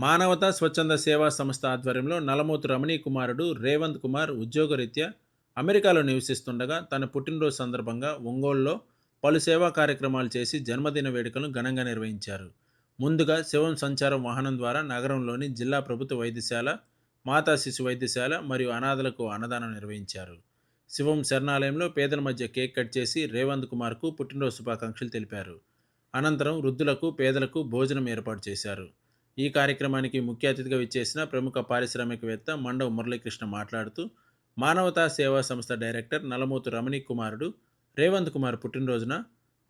మానవతా స్వచ్ఛంద సేవా సంస్థ ఆధ్వర్యంలో నలమోతు రమణీ కుమారుడు రేవంత్ కుమార్ ఉద్యోగరీత్యా అమెరికాలో నివసిస్తుండగా తన పుట్టినరోజు సందర్భంగా ఒంగోలులో పలు సేవా కార్యక్రమాలు చేసి జన్మదిన వేడుకలను ఘనంగా నిర్వహించారు. ముందుగా శివం సంచారం వాహనం ద్వారా నగరంలోని జిల్లా ప్రభుత్వ వైద్యశాల, మాతా శిశు వైద్యశాల మరియు అనాథలకు అన్నదానం నిర్వహించారు. శివం శరణాలయంలో పేదల మధ్య కేక్ కట్ చేసి రేవంత్ కుమార్కు పుట్టినరోజు శుభాకాంక్షలు తెలిపారు. అనంతరం వృద్ధులకు, పేదలకు భోజనం ఏర్పాటు చేశారు. ఈ కార్యక్రమానికి ముఖ్య అతిథిగా విచ్చేసిన ప్రముఖ పారిశ్రామికవేత్త మండవ మురళీకృష్ణ మాట్లాడుతూ, మానవతా సేవా సంస్థ డైరెక్టర్ నలమోతు రమణీ కుమారుడు రేవంత్ కుమార్ పుట్టినరోజున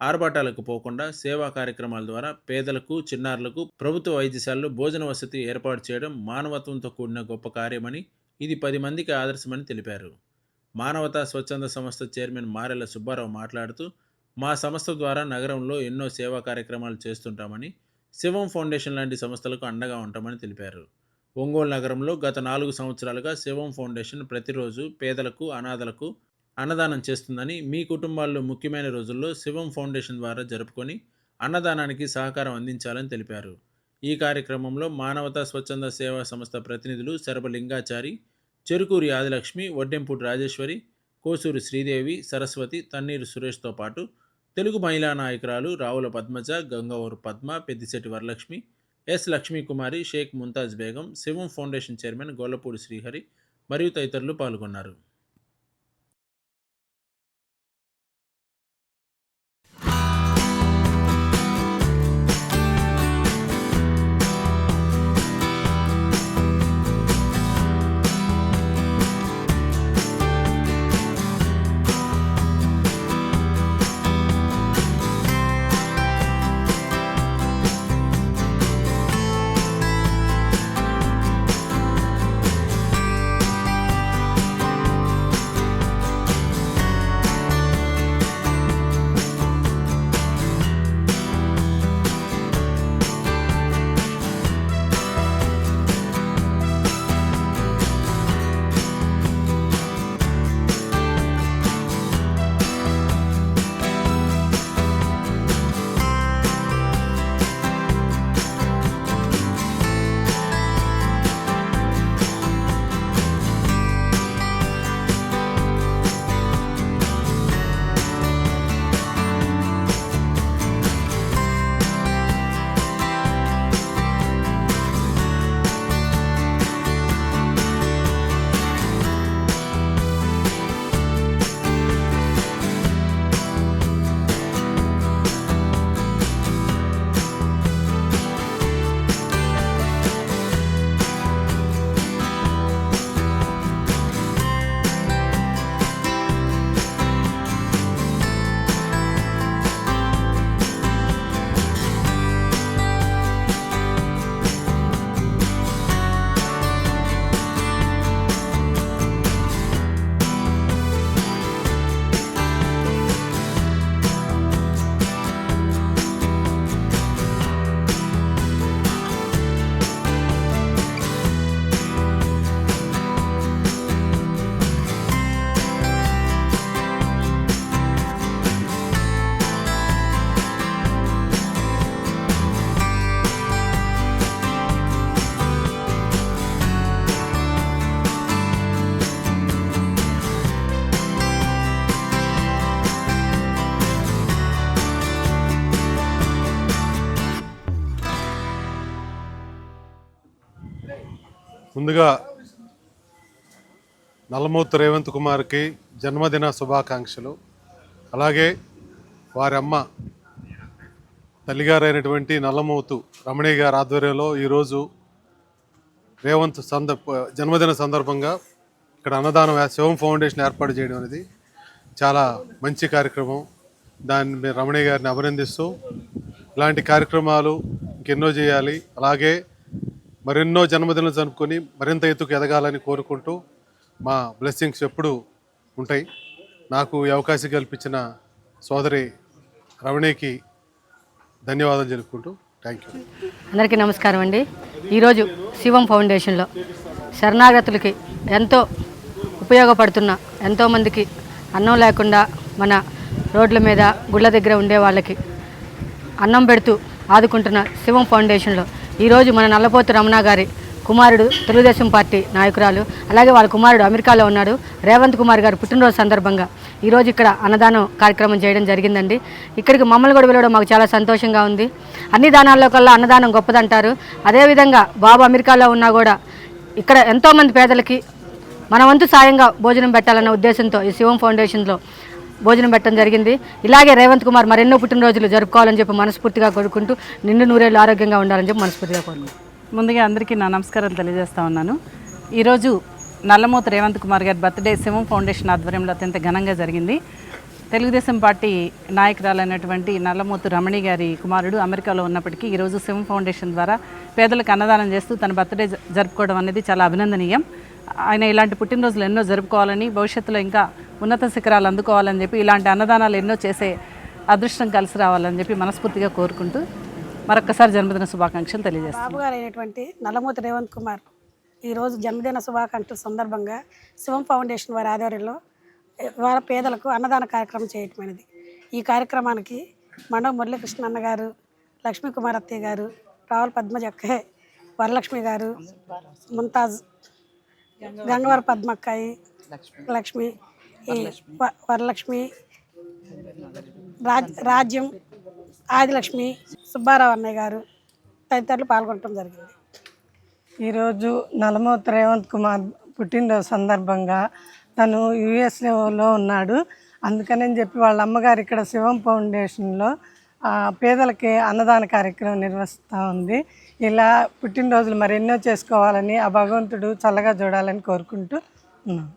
ఆర్భాటాలకు పోకుండా సేవా కార్యక్రమాల ద్వారా పేదలకు, చిన్నారులకు ప్రభుత్వ వైద్యశాలలో భోజన వసతి ఏర్పాటు చేయడం మానవత్వంతో కూడిన గొప్ప కార్యమని, ఇది 10 మందికి ఆదర్శమని తెలిపారు. మానవతా స్వచ్ఛంద సంస్థ చైర్మన్ మారెల సుబ్బారావు మాట్లాడుతూ, మా సంస్థ ద్వారా నగరంలో ఎన్నో సేవా కార్యక్రమాలు చేస్తుంటామని, శివం ఫౌండేషన్ లాంటి సంస్థలకు అండగా ఉంటామని తెలిపారు. ఒంగోలు నగరంలో గత 4 సంవత్సరాలుగా శివం ఫౌండేషన్ ప్రతిరోజు పేదలకు, అనాథలకు అన్నదానం చేస్తుందని, మీ కుటుంబాల్లో ముఖ్యమైన రోజుల్లో శివం ఫౌండేషన్ ద్వారా జరుపుకొని అన్నదానానికి సహకారం అందించాలని తెలిపారు. ఈ కార్యక్రమంలో మానవతా స్వచ్ఛంద సేవా సంస్థ ప్రతినిధులు శరభలింగాచారి, చెరుకూరి ఆదిలక్ష్మి, వడ్డెంపూడి రాజేశ్వరి, కోసూరు శ్రీదేవి, సరస్వతి, తన్నీరు సురేష్తో పాటు తెలుగు మహిళా నాయకురాలు రావుల పద్మజ, గంగవూరు పద్మ, పెద్దిశెట్టి వరలక్ష్మి, ఎస్ లక్ష్మీకుమారి, షేక్ ముంతాజ్ బేగం, శివం ఫౌండేషన్ చైర్మన్ గొల్లపూడి శ్రీహరి మరియు తదితరులు పాల్గొన్నారు. ముందుగా నలమోతు రేవంత్ కుమార్కి జన్మదిన శుభాకాంక్షలు. అలాగే వారి అమ్మ తల్లిగారైనటువంటి నల్లమోతు రమణి గారి ఆధ్వర్యంలో ఈరోజు రేవంత్ జన్మదిన సందర్భంగా ఇక్కడ అన్నదానం శివం ఫౌండేషన్ ఏర్పాటు చేయడం అనేది చాలా మంచి కార్యక్రమం. దాన్ని రమణి గారిని అభినందిస్తూ ఇలాంటి కార్యక్రమాలు ఇంకెన్నో చేయాలి. అలాగే మరెన్నో జన్మదినాలు జరుపుకొని మరింత ఎత్తుకు ఎదగాలని కోరుకుంటూ మా బ్లెస్సింగ్స్ ఎప్పుడూ ఉంటాయి. నాకు ఈ అవకాశం కల్పించిన సోదరి రమణికి ధన్యవాదాలు తెలుపుకుంటూ థ్యాంక్ యూ. అందరికీ నమస్కారం అండి. ఈరోజు శివం ఫౌండేషన్లో శరణాగతులకి ఎంతో ఉపయోగపడుతున్న ఎంతోమందికి అన్నం లేకుండా మన రోడ్ల మీద గుళ్ళ దగ్గర ఉండే వాళ్ళకి అన్నం పెడుతూ ఆదుకుంటున్న శివం ఫౌండేషన్లో ఈరోజు మన నల్లపోతు రమణ గారి కుమారుడు తెలుగుదేశం పార్టీ నాయకురాలు, అలాగే వాళ్ళ కుమారుడు అమెరికాలో ఉన్నాడు, రేవంత్ కుమార్ గారు పుట్టినరోజు సందర్భంగా ఈరోజు ఇక్కడ అన్నదానం కార్యక్రమం చేయడం జరిగిందండి. ఇక్కడికి మమ్మల్ని కూడా పిలవడం మాకు చాలా సంతోషంగా ఉంది. అన్ని దానాల్లో కల్లా అన్నదానం గొప్పదంటారు. అదేవిధంగా బాబు అమెరికాలో ఉన్నా కూడా ఇక్కడ ఎంతోమంది పేదలకి మన వంతు సాయంగా భోజనం పెట్టాలన్న ఉద్దేశంతో ఈ శివం ఫౌండేషన్లో భోజనం పెట్టడం జరిగింది. ఇలాగే రేవంత్ కుమార్ మరెన్నో పుట్టినరోజులు జరుపుకోవాలని చెప్పి మనస్ఫూర్తిగా కోరుకుంటూ నిండు నూరేళ్ళు ఆరోగ్యంగా ఉండాలని చెప్పి మనస్ఫూర్తిగా కోరుకుంటున్నాను. ముందుగా అందరికీ నా నమస్కారం తెలియజేస్తా ఉన్నాను. ఈరోజు నల్లమోతు రేవంత్ కుమార్ గారి బర్త్డే శివం ఫౌండేషన్ ఆధ్వర్యంలో అత్యంత ఘనంగా జరిగింది. తెలుగుదేశం పార్టీ నాయకురాలైనటువంటి నల్లమోతు రమణి గారి కుమారుడు అమెరికాలో ఉన్నప్పటికీ ఈరోజు శివం ఫౌండేషన్ ద్వారా పేదలకు అన్నదానం చేస్తూ తన బర్త్డే జరుపుకోవడం అనేది చాలా అభినందనీయం. ఆయన ఇలాంటి పుట్టినరోజులు ఎన్నో జరుపుకోవాలని, భవిష్యత్తులో ఇంకా ఉన్నత శిఖరాలు అందుకోవాలని చెప్పి ఇలాంటి అన్నదానాలు ఎన్నో చేసే అదృష్టం కలిసి రావాలని చెప్పి మనస్ఫూర్తిగా కోరుకుంటూ మరొకసారి జన్మదిన శుభాకాంక్షలు తెలియజేస్తాను. బాబు గారు అయినటువంటి నల్లమోతు రేవంత్ కుమార్ ఈరోజు జన్మదిన శుభాకాంక్షల సందర్భంగా శివం ఫౌండేషన్ వారి ఆధ్వర్యంలో వారి పేదలకు అన్నదాన కార్యక్రమం చేయటమైనది. ఈ కార్యక్రమానికి మండవ మురళీకృష్ణ అన్న గారు, లక్ష్మీ కుమార్ అత్తయ్య గారు, రావుల పద్మజక్క, వరలక్ష్మి గారు, ముంతాజ్, గంగవర పద్మక్కాయి, లక్ష్మి, వరలక్ష్మి, రాజ్యం, ఆదిలక్ష్మి, సుబ్బారావు అన్నయ్య గారు తదితరులు పాల్గొనడం జరిగింది. ఈరోజు నల్లమోతు రేవంత్ కుమార్ పుట్టినరోజు సందర్భంగా తను యుఎస్లో ఉన్నాడు. అందుకని చెప్పి వాళ్ళ అమ్మగారు ఇక్కడ శివం ఫౌండేషన్లో పేదలకి అన్నదాన కార్యక్రమం నిర్వహిస్తూ ఉంది. ఇలా పుట్టినరోజులు మరెన్నో చేసుకోవాలని ఆ భగవంతుడు చల్లగా చూడాలని కోరుకుంటూ ఉన్నాం.